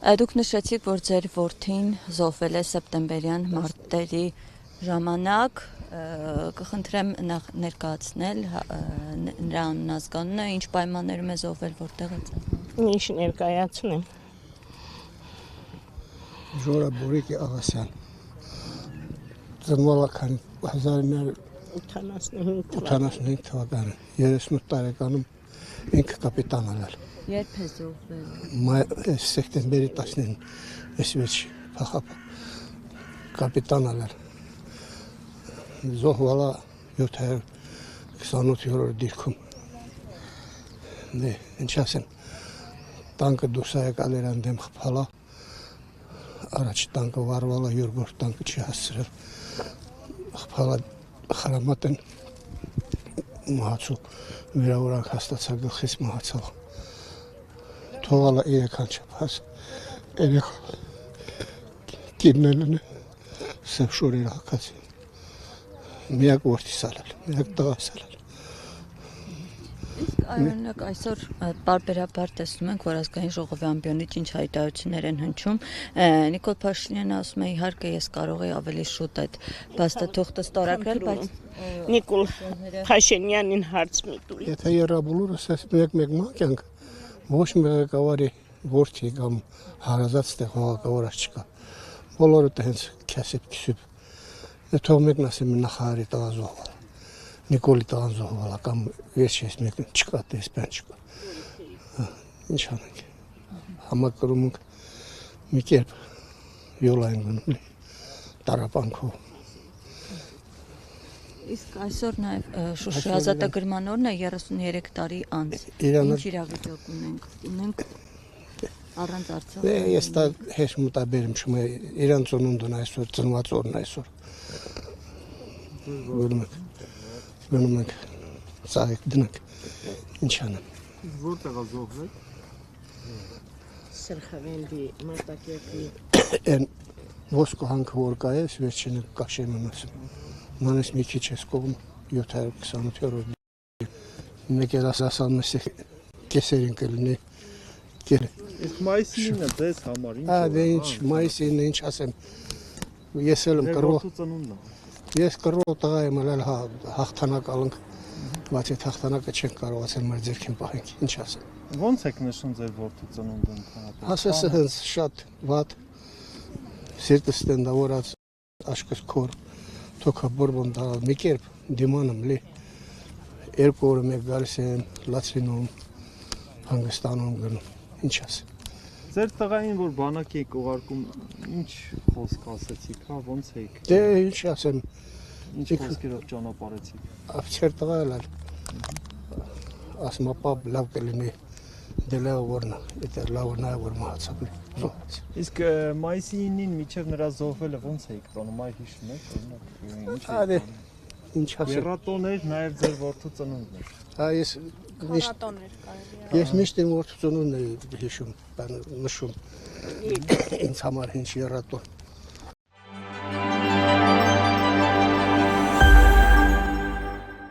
Դուք նշեցիք, որ ձեր որդին զոհվել է սեպտեմբերյան մարտերի ժամանակ, կխնդրեմ ներկայացնել նրա անուն ազգանունը, ինչ պայմաններում է զոհվել, որտեղ է ծնվել։ Ինչ ներկայացնեմ։ Ժորա Բորիկի Աղասյան։ Ծնվել է 1985 թվականին, 38 տարեկանում ինքը կապիտան ալել։ Երբ է զոհվել։ Սեպտեմբերի 19-ին էսվեջ փախապ կապիտան ալել։ Զոհվել է 728-րդ դիրքում։ Ինչ ասեմ, տանկը դուրս է եկալ իրան դեմ խփալ է, առաջ տանկը վարվել է, երկրորդ տանկը չի հասցրել։ Խփալ է խրամատեն մահացու վիրավորանք հաստացա գլխից մահացավ։ Թողալ է 3 անչափահաս, 3 կիրնելն է, սև շորեր հակած։ Միակ որդիս ալել, միակ տղաս ալել։ Իսկ օրինակ այսօր պարբերաբար տեսնում ենք, որ ազգային ժողովի ամբիոնից ինչ հայտարարություններ են հնչում։ Նիկոլ Փաշինյանը ասում է, իհարկե ես կարող եի ավելի շուտ այդ փաստաթուղթը ստորագրել, բայց Նիկոլ Փաշինյանին հարց մի տուր։ Եթե երրաբուլուրս ես մեկ մանկյանք, ոչ մի ղեկավարի որդի կամ հարազատ ստեղ ղեկավարած չկա։ Բոլորը հենց քյասիբ-քյուսիբ։ Թող մեկն ասեմ նախարարի տղա զոհվել, Նիկոլի տղան զոհվել կամ վերջերս մեկն չկա, տեսպան չկա։ Ինչ անենք։ Համակրում ենք մի կերպ յոլային գնում տարապանքով։ իսկ այսօր նաև Շուշի ազատագրման օրն է 33 տարի անց։ Ինչ իրավիճակ ունենք առանց Արցախի։ Ես դա հեշտ մտաբերում չեմ, իրան ծնունդն այսօր, ծնված օրն այսօր։ Գնում ենք, ծաղիկ դնենք, ինչ անեմ։ Որտեղ է զոհվել։ Սրխավենդի Մարտակերտի Են ոսկու հանքը որ կա ես, վերջինը կաշեմ եմ ասում։ Մանես մի քիչ ես կողմ 728-րդ մեկ էլ ասալ մեսի կեսերին կլինի Իսկ մայիսի 9-ը ձեզ համար ինչ է։ Դե ինչ, մայիսի 9-ը ինչ ասեմ, ես էլ եմ կռվող, ես կռվող տղա եմ ալել հաղթանակ ալենք, բայց այդ հաղթանակը չենք կարողացել մեր ձեռքին պահենք, ինչ ասեմ։ Ոնց եք նշում ձեր որդու ծնունդը ընդհանրապես։ Ասեսը հենց շատ վատ, սիրտը ստենդավորած, աշկս քոր, թոքա բորբոն դաղալ, մի կերպ դիմանım լի, երկու օրը մեկ գալիս եմ, լացինում, հանգստանում գնում, ինչ ասեմ։ Ձեր տղային, որ բանակ եք ուղարկում, ինչ խոսք ասեցիք, հա, ոնց եք։ Դե ինչ ասեմ, Ինչ խոսքերով ճանապարհեցիք։ Աֆցեր տղայել ալ, ասում ապապ լավ կլինի, դե լավ որնա, եթե լավ նայ որ մահացավ լի։ Իսկ մայիսի 9-ին միջև նրա զոհվելը ոնց եք տոնում, այ հիշում եք, Ադե, ինչ ասեմ։ Երրատոն էր, նաև ձեր որդու ծնունդն էր։ Ես միշտ որդու ծնունդն եմ հիշում, նշում, ինձ համար ինչ երրատոն։